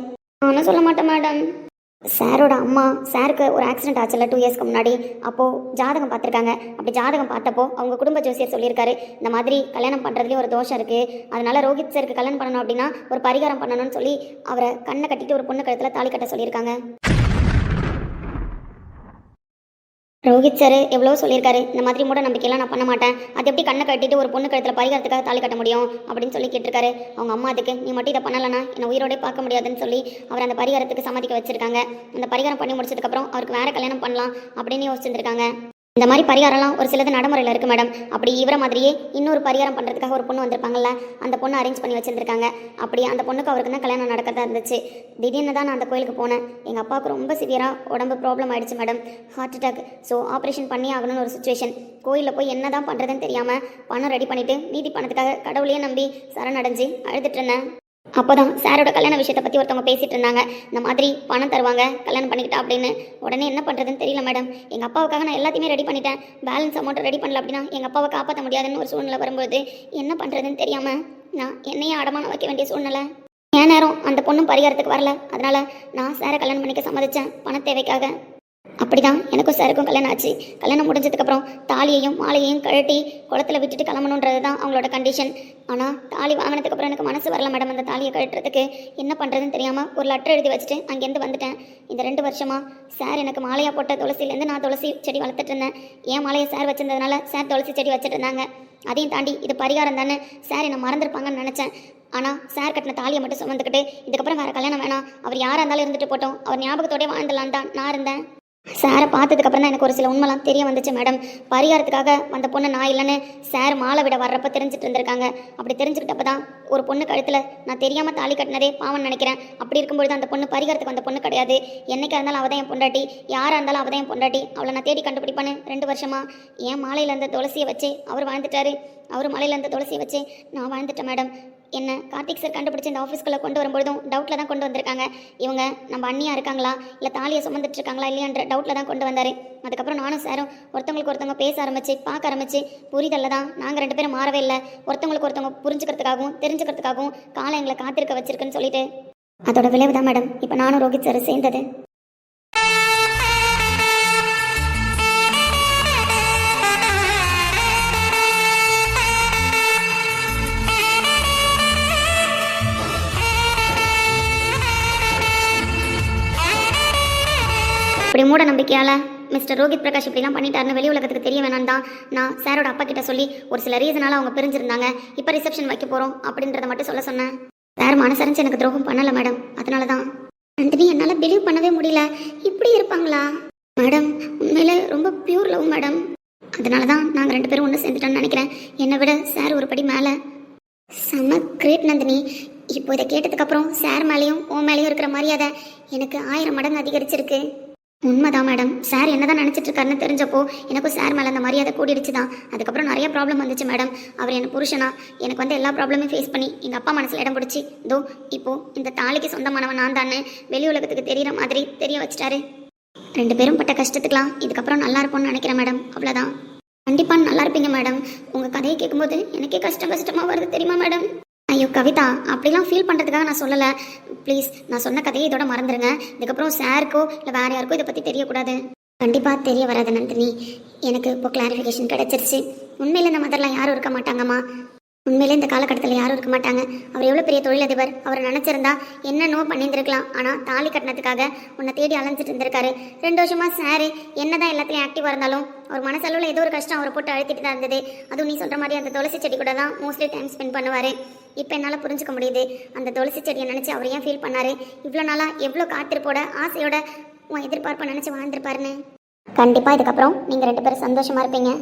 நானும் சொல்ல மாட்டேன் மேடம். சாரோட அம்மா, சாருக்கு ஒரு ஆக்சிடென்ட் ஆச்சுல்ல 2 இயர்ஸ்க்கு முன்னாடி. அப்போது ஜாதகம் பார்த்துருக்காங்க. அப்படி ஜாதகம் பார்த்தப்போ அவங்க குடும்ப ஜோசியர் சொல்லியிருக்காரு, இந்த மாதிரி கல்யாணம் பண்ணுறதுலேயும் ஒரு தோஷம் இருக்குது. அதனால் ரோஹித் சாருக்கு கல்யாணம் பண்ணணும் அப்படின்னா ஒரு பரிகாரம் பண்ணணும்னு சொல்லி அவரை கண்ணை கட்டிட்டு ஒரு பொண்ணு கழுத்தில் தாலி கட்ட சொல்லியிருக்காங்க. ரோஹித் சார் எவ்வளோ சொல்லியிருக்காரு, இந்த மாதிரி மூட நம்பிக்கையெல்லாம் நான் பண்ண மாட்டேன். அது எப்படி கண்ணை கட்டிட்டு ஒரு பொண்ணு கழுத்தில் பரிகாரத்துக்காக தாலி கட்ட முடியும் அப்படின்னு சொல்லி கேட்டிருக்காரு. அவங்க அம்மா அதுக்கு நீ மட்டும் இதை பண்ணலைன்னா என்னை உயிரோடே பார்க்க முடியாதுன்னு சொல்லி அவர் அந்த பரிகாரத்துக்கு சம்மதிக்க வச்சிருக்காங்க. அந்த பரிகாரம் பண்ணி முடிச்சதுக்கப்புறம் அவருக்கு வேற கல்யாணம் பண்ணலாம் அப்படின்னு யோசிச்சிருக்காங்க. இந்த மாதிரி பரிகாரம்லாம் ஒரு சிலது நடைமுறையில் இருக்குது மேடம். அப்படி இவரை மாதிரியே இன்னொரு பரிகாரம் பண்ணுறதுக்காக ஒரு பொண்ணு வந்திருப்பாங்கல்ல, அந்த பொண்ணு அரேஞ்ச் பண்ணி வச்சுருந்துருக்காங்க. அப்படி அந்த பொண்ணுக்கு அவருக்கு தான் கல்யாணம் நடக்கிறதா இருந்துச்சு. திடீர்னு தான் நான் அந்த கோயிலுக்கு போனேன். எங்கள் அப்பாவுக்கு ரொம்ப சிவியராக உடம்பு ப்ராப்ளம் ஆகிடுச்சு madam, heart attack. So operation பண்ணி ஆகணும்னு ஒரு சுச்சுவேஷன். கோயிலில் போய் என்ன தான் பண்ணுறதுன்னு தெரியாமல் பணம் ரெடி பண்ணிவிட்டு மீதி பணத்துக்காக கடவுளையே நம்பி சரணடைஞ்சு அழுதுட்டு இருந்தேன். அப்போ தான் சாரோட கல்யாண விஷயத்தை பற்றி ஒருத்தவங்க பேசிகிட்டு இருந்தாங்க. இந்த மாதிரி பணம் தருவாங்க கல்யாணம் பண்ணிக்கிட்டா அப்படின்னு. உடனே என்ன பண்ணுறதுன்னு தெரியல மேடம். எங்கள் அப்பாவுக்காக நான் எல்லாத்தையுமே ரெடி பண்ணிட்டேன். பேலன்ஸ் அமௌண்ட் ரெடி பண்ணல அப்படின்னா எங்கள் அப்பாவை காப்பாற்ற முடியாதுன்னு ஒரு சூழ்நிலை வரும்போது என்ன பண்ணுறதுன்னு தெரியாமல் நான் என்னையே அடமானம் வைக்க வேண்டிய சூழ்நிலை. என் நேரம் அந்த பொண்ணும் பரிகாரத்துக்கு வரல. அதனால் நான் சாரை கல்யாணம் பண்ணிக்க சம்மதிச்சேன் பண தேவைக்காக. அப்படிதான் எனக்கும் சாருக்கும் கல்யாணம் ஆச்சு. கல்யாணம் முடிஞ்சதுக்கப்புறம் தாலியையும் மாலையையும் கழட்டி குளத்தில் விட்டுட்டு கிளம்பணுன்றது தான் அவங்களோட கண்டிஷன். ஆனால் தாலி வாங்கினதுக்கப்புறம் எனக்கு மனசு வரல மேடம் அந்த தாலியை கழட்டுறதுக்கு. என்ன பண்ணுறதுன்னு தெரியாமல் ஒரு லெட்டர் எழுதி வச்சுட்டு அங்கேருந்து வந்துட்டேன். இந்த 2 வருஷமாக சார் எனக்கு மாலையாக போட்ட துளசிலேருந்து நான் துளசி செடி வளர்த்துட்டு இருந்தேன். ஏன் மாலையை சார் வச்சிருந்ததுனால சார் துளசி செடி வச்சுட்டு இருந்தாங்க. அதையும் தாண்டி இது பரிகாரம் தானே, சார் என்னை மறந்துருப்பாங்கன்னு நினச்சேன். ஆனால் சார் கட்டின தாலியை மட்டும் சுமந்துக்கிட்டு இதுக்கப்புறம் வேறு கல்யாணம் வேணாம், அவர் யாராக இருந்தாலும் இருந்துட்டு போட்டோம், அவர் ஞாபகத்தோடய வாழ்ந்துடலான் தான் நான் இருந்தேன். சாரை பார்த்ததுக்கப்புறம் தான் எனக்கு ஒரு சில உண்மைலாம் தெரிய வந்துச்சு மேடம். பரிகாரத்துக்காக வந்த பொண்ணு நான் இல்லைன்னு சார் மாலை விட வர்றப்ப தெரிஞ்சுட்டு இருந்திருக்காங்க. அப்படி தெரிஞ்சுக்கிட்டப்ப தான் ஒரு பொண்ணு கழுத்தில் நான் தெரியாமல் தாலி கட்டினதே பாவம்னு நினைக்கிறேன். அப்படி இருக்கும்பொழுது அந்த பொண்ணு பரிகாரத்துக்கு வந்த பொண்ணு கிடையாது. என்னைக்காக இருந்தாலும் அவள் தான் என் பொண்டாட்டி, யாராக இருந்தாலும் அவள் தான் என் பொண்டாட்டி. அவளை நான் தேடி கண்டுபிடிப்பான்னு 2 வருஷமாக என் மாலையில் இருந்த துளசியை வச்சு அவர் வாழ்ந்துட்டாரு. அவர் மாலையில் இருந்த துளசியை வச்சு நான் வாழ்ந்துட்டேன் மேடம். என்ன கார்த்திக் சார் கண்டுபிடிச்சி இந்த ஆஃபீஸ்க்குள்ளே கொண்டு வரும்பொழுதும் டவுட்டில் தான் கொண்டு வந்திருக்காங்க. இவங்க நம்ம அண்ணியாக இருக்காங்களா இல்லை தாலியை சுமந்துட்டு இருக்காங்களா இல்லையான்ற டவுட்டில் தான் கொண்டு வந்தார். அதுக்கப்புறம் நானும் சாரும் ஒருத்தவங்களுக்கு ஒருத்தவங்க பேச ஆரம்பிச்சு பார்க்க ஆரம்பிச்சு புரிதல்ல தான் நாங்கள் 2 பேரும் மாறவே இல்லை. ஒருத்தவங்களுக்கு ஒருத்தவங்க புரிஞ்சுக்கிறதுக்காகவும் தெரிஞ்சுக்கிறதுக்காகவும் காலம் எங்களை காத்திருக்க வச்சிருக்குன்னு சொல்லிட்டு அதோட விளைவு தான் மேடம் இப்போ நானும் ரோஹித் சார் சேர்ந்தது. இப்படி மூட நம்பிக்கையால் மிஸ்டர் ரோஹித் பிரகாஷ் இப்படிலாம் பண்ணிட்டாருன்னு வெளி உலகத்துக்கு தெரிய வேணாம் தான் நான் சாரோட அப்பா கிட்ட சொல்லி ஒரு சில ரீசனால அவங்க பிரிஞ்சிருந்தாங்க. இப்போ ரிசப்ஷன் வைக்க போகிறோம் அப்படின்றத மட்டும் சொல்ல சொன்னேன். சார் மனசரிஞ்சு எனக்கு துரோகம் பண்ணலை மேடம். அதனால தான் நந்தினி என்னால் பிலீவ் பண்ணவே முடியல. இப்படி இருப்பாங்களா மேடம்? உண்மையில ரொம்ப பியூர் லவ் மேடம். அதனால தான் நாங்கள் 2 பேரும் ஒன்று சேர்ந்துட்டோன்னு நினைக்கிறேன். என்னை விட சார் ஒரு படி மேலே. செம்ம கிரேட் நந்தினி. இப்போ இதை கேட்டதுக்கப்புறம் சார் மேலேயும் உன் மேலேயும் இருக்கிற மரியாதை எனக்கு 1000 மடங்கு அதிகரிச்சிருக்கு. உண்மைதான் மேடம். சார் என்னதான் நினச்சிட்டு இருக்காருன்னு தெரிஞ்சப்போ எனக்கும் சார் மேலே அந்த மரியாதை கூடிடுச்சு தான். அதுக்கப்புறம் நிறைய ப்ராப்ளம் வந்துச்சு மேடம். அவர் என்ன புருஷனா எனக்கு வந்து எல்லா ப்ராப்ளமும் ஃபேஸ் பண்ணி எங்கள் அப்பா மனசில் இடம் பிடிச்சி இதோ இப்போ இந்த தாலிக்கு சொந்தமானவன் நான் தானே வெளி உலகத்துக்கு தெரிகிற மாதிரி தெரிய வச்சிட்டாரு. 2 பேரும் பட்ட கஷ்டத்துக்கலாம் இதுக்கப்புறம் நல்லா இருப்போம்னு நினைக்கிறேன் மேடம். அவ்வளோதான். கண்டிப்பாக நல்லா இருப்பீங்க மேடம். உங்கள் கதையை கேட்கும்போது எனக்கே கஷ்டமாக வருது தெரியுமா மேடம்? ஐயோ கவிதா, அப்படிலாம் ஃபீல் பண்ணுறதுக்காக நான் சொல்லலை. ப்ளீஸ் நான் சொன்ன கதையை இதோட மறந்துடுங்க. இதுக்கப்புறம் சாருக்கோ இல்லை வேறு யாருக்கோ இதை பற்றி தெரியக்கூடாது. கண்டிப்பாக தெரிய வராது நந்தினி. எனக்கு இப்போ கிளாரிஃபிகேஷன் கிடச்சிருச்சு. உண்மையில் இந்த மதர்லாம் யாரும் இருக்க மாட்டாங்கம்மா. உண்மையிலே இந்த காலகட்டத்தில் யாரும் இருக்க மாட்டாங்க. அவர் எவ்வளோ பெரிய தொழிலதிபர். அவர் நினச்சிருந்தா என்னென்னோ பண்ணியிருந்திருக்கலாம். ஆனால் தாலி கட்டினதுக்காக உன்னை தேடி அலைஞ்சிட்டு இருந்திருக்காரு. 2 வருஷமா சார் என்னதான் எல்லாத்துலேயும் ஆக்டிவாக இருந்தாலும் அவர் மனசளவில் ஏதோ ஒரு கஷ்டம் அவரை போட்டு அழுத்திட்டு தான் இருந்தது. அதுவும் நீ சொல்கிற மாதிரி அந்த துளசி செடி கூட தான் மோஸ்ட்லி டைம் ஸ்பெண்ட் பண்ணுவார். இப்போ என்னால் புரிஞ்சுக்க முடியுது அந்த துளசி செடியை நினச்சி அவர் ஏன் ஃபீல் பண்ணார். இவ்வளோ நாளாக எவ்வளோ காத்திருப்போட ஆசையோட உன் எதிர்பார்ப்பை நினச்சி வாழ்ந்துருப்பாருன்னு. கண்டிப்பாக இதுக்கப்புறம் நீங்கள் 2 பேரும் சந்தோஷமாக இருப்பீங்க.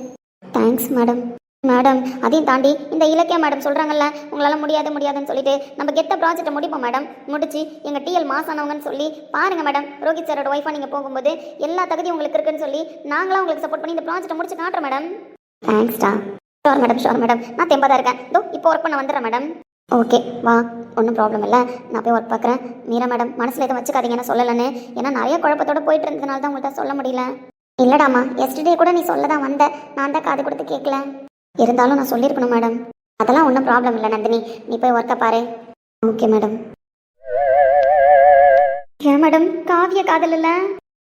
Thanks madam. மேடம் அதையும் தாண்டி இந்த இலக்கிய மேடம் சொல்கிறாங்கல்ல உங்களால் முடியாதுன்னு சொல்லிட்டு நம்ம கெட்ட ப்ராஜெக்டை முடிப்போம் மேடம். முடிச்சு எங்கள் டிஎல் மாஸ் ஆனவங்கன்னு சொல்லி பாருங்கள் மேடம். ரோஹித் சாரோட ஒய்ஃபாக நீங்கள் போகும்போது எல்லா தகுதியும் உங்களுக்கு இருக்குன்னு சொல்லி நாங்களாம் உங்களுக்கு சப்போர்ட் பண்ணி இந்த ப்ராஜெக்டை முடிச்சு காட்டுறோம் மேடம். தேங்க்ஸ்டா. ஷோர் மேடம் நான் தெம்பாக தான் இருக்கேன். இதோ இப்போ ஒர்க் பண்ண வந்துடுறேன் மேடம். ஓகே வா, ஒன்றும் ப்ராப்ளம் இல்லை. நான் போய் ஒர்க் பார்க்குறேன். மீரா மேடம் மனசில் எதுவும் வச்சுக்காதீங்கன்னு சொல்லலன்னு. ஏன்னா நிறைய குழப்பத்தோடு போயிட்டு இருந்ததுனால தான் உங்கள்கிட்ட சொல்ல முடியல. இல்லைடாமா, எஸ்டர்டே கூட நீ சொல்ல தான் வந்த. நான் தான் காது கொடுத்து கேட்கல. இருந்தாலும் நான் சொல்லியிருக்கணும் மேடம். அதெல்லாம் ஒன்றும் ப்ராப்ளம் இல்லை நந்தினி. நீ போய் ஒர்க்கை பாரு. Okay madam. ஏன் மேடம் காவிய காதல் இல்லை?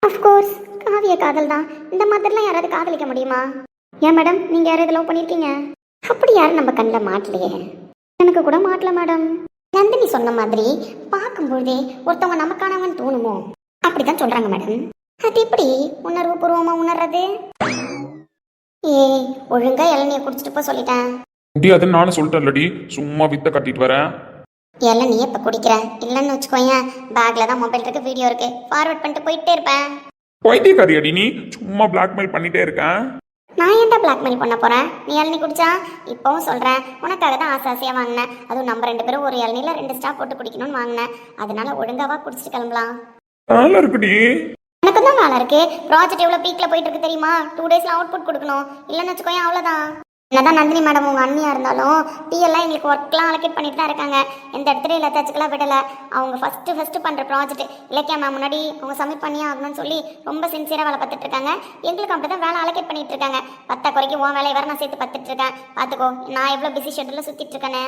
அஃப்கோர்ஸ் காவிய காதல் தான். இந்த மாதிரிலாம் யாராவது காதலிக்க முடியுமா? ஏன் மேடம் நீங்கள் யாராவது லவ் பண்ணியிருக்கீங்க? அப்படி யாரும் நம்ம கண்ணில் மாட்டலையே. எனக்கு கூட மாட்டல மேடம். நந்தினி சொன்ன மாதிரி பார்க்கும்பொழுதே ஒருத்தவங்க நமக்கானவன்னு தோணுமோ அப்படிதான் சொல்கிறாங்க மேடம். அது எப்படி உணர்வு பூர்வமாக உணர்றது? ஏய் ஒழுங்கா இளநியை குடிச்சிட்டு போய் சொல்லிட்டேன். முடியாதுன்னு நானும் சொல்லிட்டேன்லடி. சும்மா வித்த கட்டிட்டு வரேன். இளநியை இப்போ குடிக்கிறேன். இல்லைன்னு வச்சுக்கோயேன் பேக்கில் தான் மொபைல் இருக்கு, வீடியோ இருக்கு, ஃபார்வர்ட் பண்ணிட்டு போயிட்டே இருப்பேன். பைத்தியக்காரி அடி நீ. சும்மா பிளாக்மெயில் பண்ணிட்டே இருக்கேன். நான் ஏன்டா பிளாக்மெயில் பண்ண போகிறேன்? நீ இளநீ குடிச்சா இப்போவும் சொல்கிறேன். உனக்காக தான் ஆசையாக வாங்கினேன். அதுவும் நம்ம 2 பேரும் ஒரு இளநியில் 2 ஸ்டாப் போட்டு குடிக்கணும்னு வாங்கினேன். அதனால ஒழுங்காவா குடிச்சிட்டு கிளம்பலாம். நல்லா இருக்குடி. எனக்கு தான் வேலை இருக்கு. ப்ராஜெக்ட் எவ்வளோ பீக்கில் போயிட்டு இருக்கு தெரியுமா? 2 டேஸில் அவுட்புட் கொடுக்கணும். இல்லைன்னு வச்சுக்கோயேன் அவ்வளோதான். என்னதான் நந்தினி மேடம் உங்கள் அண்ணியாக இருந்தாலும் டிஎல்லாம் எங்களுக்கு ஒர்க்லாம் அலோகேட் பண்ணிட்டு தான் இருக்காங்க. எந்த இடத்துல எல்லாத்தாச்சுக்கெல்லாம் விடலை. அவங்க ஃபஸ்ட்டு பண்ணுற ப்ராஜெக்ட் இலக்கியா மேம் முன்னாடி அவங்க சப்மிட் பண்ணியே ஆகணும்னு சொல்லி ரொம்ப சின்சியராக வேலை பார்த்துட்டு இருக்காங்க. எங்களுக்கு அப்படி தான் வேலை அலோகேட் பண்ணிட்டு இருக்காங்க. 10 குறைக்கு உன் வேலையை வேறு நான் சேர்த்து பார்த்துட்டு இருக்கேன். பார்த்துக்கோ நான் எவ்வளோ பிஸி ஷெட்யூலில் சுற்றிட்டு இருக்கேனே.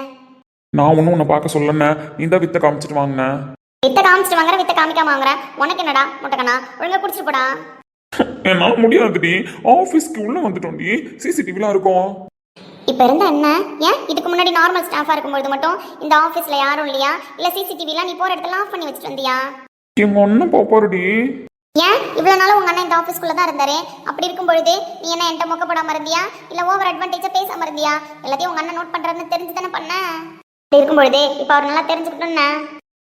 நான் ஒன்றும் உன்னை பார்க்க சொல்லண்ணே. நீ தான் வித்த காமிச்சிட்டு வாங்கினேன். வித்த காமிச்சிட்டு வாங்குறேன், வித்த காமிக்காம வாங்குறேன். உனக்கு என்னடா முட்டைக்கண்ணா? ஒழுங்கா குடிச்சிட்டு போடா. என்னால முடியாதுடி. ஆஃபீஸ்க்கு உள்ள வந்துட்டோம்டி. சிசிடிவிலாம் இருக்கும். இப்போ இருந்தா என்ன? ஏன் இதுக்கு முன்னாடி நார்மல் ஸ்டாஃபாக இருக்கும்போது மட்டும் இந்த ஆஃபீஸில் யாரும் இல்லையா? இல்லை சிசிடிவிலாம் நீ போகிற இடத்துல ஆஃப் பண்ணி வச்சுட்டு வந்தியா? எங்க ஒன்றும் போப்பாருடி. ஏன் இவ்வளோ நாளும் உங்கள் அண்ணன் இந்த ஆஃபீஸ்க்குள்ளே தான் இருந்தாரு. அப்படி இருக்கும்பொழுது நீ என்ன என்கிட்ட மொக்கப்படாமல் இருந்தியா? இல்லை ஓவர் அட்வான்டேஜாக பேசாமல் இருந்தியா? எல்லாத்தையும் உங்கள் அண்ணன் நோட் பண்ணுறதுன்னு தெரிஞ்சு தானே பண்ண. அப்படி இருக்கும்பொழுது இப்போ அவர் நல்லா தெரிஞ்சுக்கிட்டோன்னு.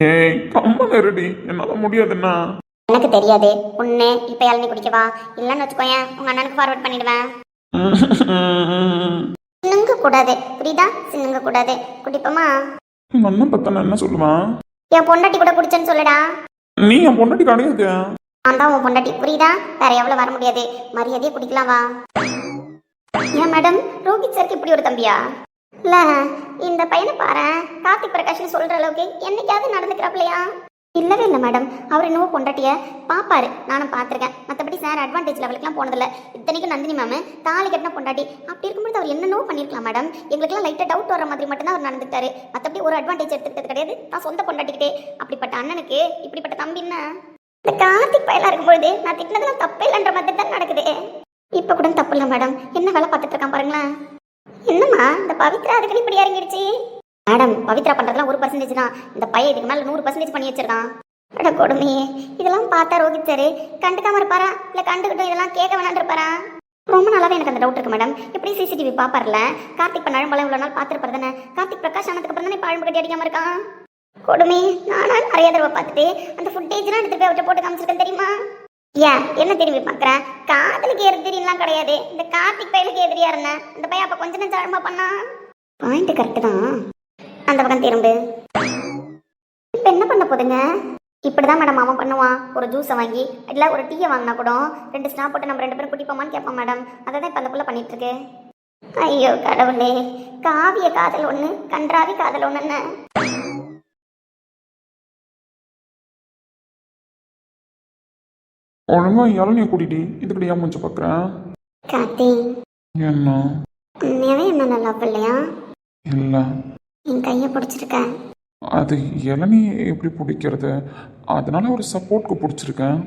ஏய் கம்மன் இருடி. என்னால முடியாதுண்ணா. எனக்கு தெரியாது. ஒன்று இப்போ இளநீ குடிக்கவா? இல்லைன்னு வச்சுக்கோயேன் உங்கள் அண்ணனுக்கு ஃபார்வர்ட் பண்ணிடுவேன். சின்னுங்க கூடாது புரியுதா? சின்னுங்க கூடாது. குடிப்போமா? உங்க அண்ணன் பத்தன என்ன சொல்லுவான்? என் பொண்டாட்டி கூட குடிச்சேன்னு சொல்லுடா. நீ என் பொண்டாட்டி கிடையாது. நான் தான் உன் பொண்டாட்டி புரியுதா? வேற எவ்வளோ வர முடியாது. மரியாதையே குடிக்கலாம் வா. ஏன் மேடம் ரோஹித் சாருக்கு இப்படி ஒரு தம்பியா? இல்லை இந்த பையனை பாரு. கார்த்திக் பிரகாஷ்னு சொல்கிற அளவுக்கு என்னைக்காவது நடந்துக்கிறாப்லையா? இல்லவே இல்லை மேடம். அவர் இன்னமும் பொண்டாட்டியை பார்ப்பாரு. நானும் பார்த்துருக்கேன். மற்றபடி சார் அட்வான்டேஜ் லெவலுக்குலாம் போனதில்லை. இத்தனைக்கும் நந்தினி மேம் தாலி கட்டின பொண்டாட்டி. அப்படி இருக்கும்போது அவர் என்னென்னோ பண்ணியிருக்கலாம் மேடம். எங்களுக்குலாம் லைட்டாக டவுட் வர மாதிரி மட்டும்தான் அவர் நடந்துட்டாரு. மற்றபடி ஒரு அட்வான்டேஜ் எடுத்துக்கிட்டது கிடையாது. நான் சொந்த பொண்டாட்டிக்கிட்டே. அப்படிப்பட்ட அண்ணனுக்கு இப்படிப்பட்ட தம்பின்னா இந்த கார்த்திக் பயலா இருக்கும்போது நான் திட்டினதெல்லாம் தப்பு இல்லைன்ற மாதிரி தான் நடக்குது. இப்ப கூட தப்பு இல்லை மேடம், என்ன வேலை பார்த்துட்டு இருக்கான் பாருங்களேன். என்னம்மா இந்த பவித்ரா அதுக்கு இப்படி இறங்கிடுச்சு? மேடம் பவித்ரா பண்றதுலாம் 1% தான், இந்த பையன் இதுக்கு மேல 100% பண்ணி வச்சிருக்கான். அட கொடுமையே, இதெல்லாம் பார்த்தா ரோஹித் சார் கண்டுக்காம இருப்பாரா இல்ல கண்டுக்கிட்டும் இதெல்லாம் கேட்க வேணான்னு இருப்பாரா? ரொம்ப நாளாவே எனக்கு அந்த டவுட் இருக்கு மேடம். எப்படி சிசிடிவி பாப்பார்ல, கார்த்திக் பண்ண அழம்பலம் இவ்வளவு நாள் பார்த்துருப்பாரு தானே. கார்த்திக் பிரகாஷ் ஆனதுக்கு அப்புறம் தானே அழம்பு கட்டி அடிக்காம இருக்கான். கொடுமை, நானா நிறைய தடவை பார்த்துட்டு அந்த ஃபுட்டேஜ்லாம் எடுத்துட்டு போய் அவட்ட போட்டு காமிச்சிருக்கேன் தெரியுமா? ஏன் என்ன திரும்பி பாக்குறேன்? காதலுக்கு எதிரிலாம் கிடையாது, இந்த கார்த்திக் பையலுக்கு எதிரியா இருந்தேன். அந்த பையன் அப்ப கொஞ்ச நேரம் அழம்பா பண்ணா. பாயிண்ட் கரெக்ட் தான். அந்த பக்கம் திரும்பு. இப்ப என்ன பண்ண போதுங்க? இப்படிதான் மேடம் அவன் பண்ணுவான். ஒரு ஜூஸை வாங்கி இல்லை ஒரு டீயை வாங்கினா கூட 2 ஸ்டாப் போட்டு நம்ம 2 பேரும் குடிப்போமான்னு கேட்பான் மேடம். அதை தான் இப்போ அந்த புள்ள பண்ணிட்டு இருக்கு. ஐயோ கடவுளே, காவிய காதல் ஒன்று, கன்றாவி காதல் ஒன்றுன்னு. ஒழுங்கா இளநியை கூட்டிட்டு இதுக்கிட்ட ஏன் முடிச்சு பார்க்குறேன்? கார்த்தி என்ன உண்மையாவே என்ன நல்லா இல்லையா? இல்லை, என் கையை பிடிச்சிருக்கேன். அது இளநீ எப்படி பிடிக்கிறது? அதனால ஒரு சப்போர்ட்க்கு பிடிச்சிருக்கேன்.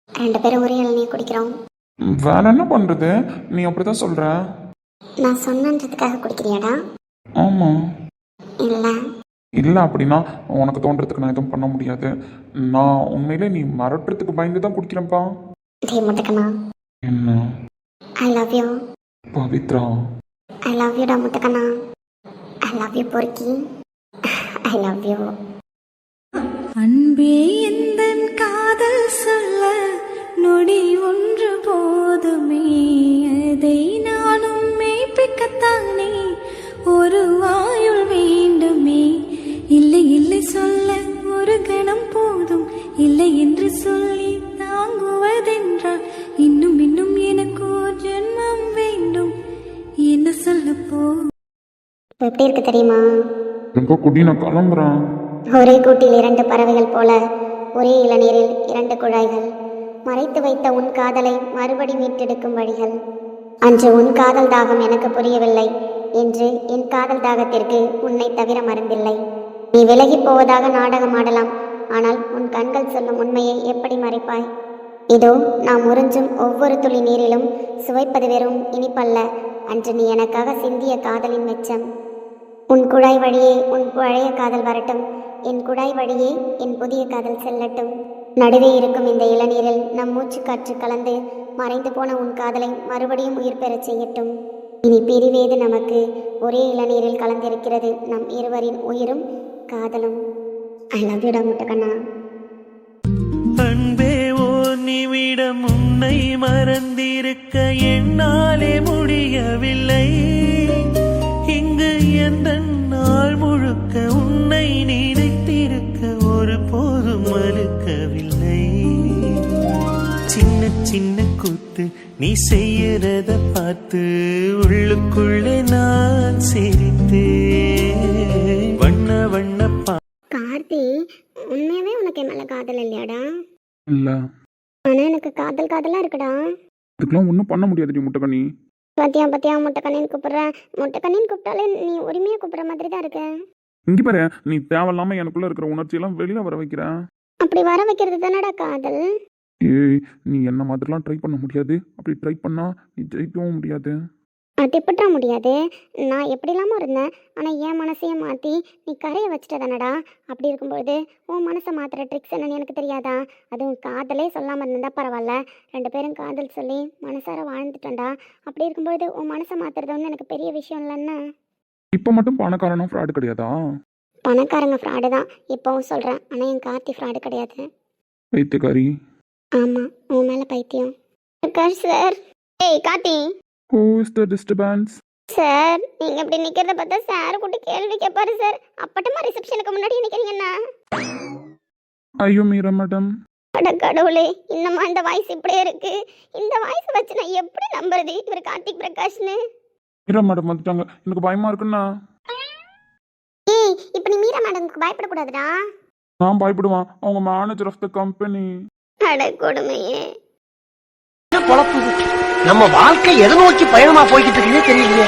2 பேரும் ஒரே இளநியை குடிக்கிறோம். வேற என்ன பண்றது? நீ அப்படிதான் சொல்ற. நான் சொன்னதுக்காக குடிக்கிறியாடா? ஆமா. இல்லை இல்லை அப்படின்னா உனக்கு தோன்றதுக்கு நான் எதுவும் பண்ண முடியாது. நான் உண்மையிலே நீ மிரட்டுறதுக்கு பயந்து தான் குடிக்கிறேன்ப்பா. டே முட்டக்கண்ணா, என்ன? I love you Pavithra. I love யூடா முட்டக்கண்ணா. ஐ லவ் யூ பொறுக்கி. I love you. அன்பே எந்தன் காதல் சொல்ல நொடி ஒன்று போதுமே, அதை நானும் மெய்ப்பிக்கத்தானே ஒரு வாயுள் வேண்டுமே. இல்லை இல்லை சொல்ல ஒரு கணம் போதும், இல்லை என்று சொல்லி தாங்குவதென்றால் இன்னும் இன்னும் எனக்கு ஒரு ஜென்மம் வேண்டும். என்ன சொல்ல போ? எப்படி இருக்கு தெரியுமா? ரொம்ப குடி, நான் கிளம்புறேன். ஒரே கூட்டில் 2 பறவைகள் போல, ஒரே இளநீரில் 2 குழாய்கள், மறைத்து வைத்த உன் காதலை மறுபடி மீட்டெடுக்கும் வழிகள். அன்று உன் காதல் தாகம் எனக்கு புரியவில்லை, என்று என் காதல் தாகத்திற்கு உன்னை தவிர மறந்தில்லை. நீ விலகி போவதாக நாடகம் ஆடலாம், ஆனால் உன் கண்கள் சொல்லும் உண்மையை எப்படி மறைப்பாய்? இதோ நாம் உறிஞ்சும் ஒவ்வொரு துளி நீரிலும் சுவைப்பது வெறும் இனிப்பல்ல, அன்று நீ எனக்காக சிந்திய காதலின் மெச்சம். உன் குழாய் வழியே உன் பழைய காதல் வரட்டும், என் குழாய் வழியே என் புதிய காதல் செல்லட்டும். நடுவே இருக்கும் இந்த இளநீரில் நம் மூச்சு காற்று கலந்து மறைந்து போன உன் காதலை மறுபடியும் உயிர் பெறச் செய்யட்டும். இனி பிரிவேது நமக்கு, ஒரே இளநீரில் கலந்திருக்கிறது நம் இருவரின் உயிரும் காதலும். ஐ லவ் யூடா முட்டக்கண்ணா. அன்பே ஓர் நிமிடம் உன்னை மறந்திருக்க என்னாலே முடியவில்லை. இங்கு எந்த நாள் முழுக்க உன்னை நினைத்திருக்க ஒரு போதும் மறுக்கவில்லை. சின்ன சின்ன கூத்து நீ செய்யறத பார்த்து உள்ளுக்குள்ளே நான் சிரித்தேன். வண்ண வண்ண கார்த்தி, உண்மையாவே உனக்கு என் மேல காதல் இல்லையாடா? இல்லை, ஆனா எனக்கு காதல் காதலா இருக்குடா. இதுக்கெல்லாம் ஒன்றும் பண்ண முடியாதுடி முட்டைக்கண்ணி. பத்தியா பத்தியா முட்டைக்கண்ணின்னு கூப்பிடுறேன். முட்டைக்கண்ணின்னு கூப்பிட்டாலே நீ உரிமையா கூப்பிடுற மாதிரி தான் இருக்க. இங்கே பாரு, நீ தேவையில்லாம எனக்குள்ள இருக்கிற உணர்ச்சியெல்லாம் வெளியில வர வைக்கிற. அப்படி வர வைக்கிறது தானடா காதல். ஏய், நீ என்ன மாதிரிலாம் ட்ரை பண்ண முடியாது. அப்படி ட்ரை பண்ணா நீ ஜெயிக்கவும் முடியாது. அது எப்படா முடியாது? நான் எப்படி இல்லாமல் இருந்தேன், ஆனால் என் மனசையே மாற்றி நீ கரையை வச்சுட்ட தானடா. அப்படி இருக்கும்பொழுது உன் மனசை மாற்றுற ட்ரிக்ஸ் என்னன்னு எனக்கு தெரியாதா? அதுவும் காதலே சொல்லாமல் இருந்தா பரவாயில்ல, 2 பேரும் காதல் சொல்லி மனசார வாழ்ந்துட்டோண்டா. அப்படி இருக்கும்பொழுது உன் மனசை மாற்றுறது ஒன்று எனக்கு பெரிய விஷயம் இல்லைன்னு. இப்போ மட்டும் பணக்காரனும் ஃப்ராடு கிடையாதா? பணக்காரங்க ஃப்ராடு தான் இப்போவும் சொல்கிறேன், ஆனால் என் கார்த்தி ஃப்ராடு கிடையாது. பைத்தியக்காரி. ஆமாம், உன் மேலே பைத்தியம். பிரகாஷ் சார். ஏய் Karthi. Who is the disturbance? Sir, நீங்கள் இப்படி நிற்கிறத பார்த்தா சார் கூட்டி கேள்வி கேட்பாரு சார். அப்பட்டமா ரிசப்ஷனுக்கு முன்னாடி நிற்கிறீங்கண்ணா. ஐயோ மீரா மேடம். அட கடவுளே, இன்னமா இந்த வாய்ஸ் இப்படியே இருக்கு. இந்த வாய்ஸ் வச்சு நான் எப்படி நம்புறது இவர் கார்த்திக் பிரகாஷ்னு? மீரா மேடம் வந்துட்டாங்க, எனக்கு பயமா இருக்குண்ணா. ஏய், இப்போ நீ மீரா மேடம்க்கு பயப்படக்கூடாதுடா. நான் பயப்படுவான், அவங்க மேனேஜர் ஆஃப் த கம்பெனி. அட கொடுமையே. நம்ம வாழ்க்கை எதை நோக்கி பயணமா போய்கிட்டு இருக்குன்னே தெரியலையே.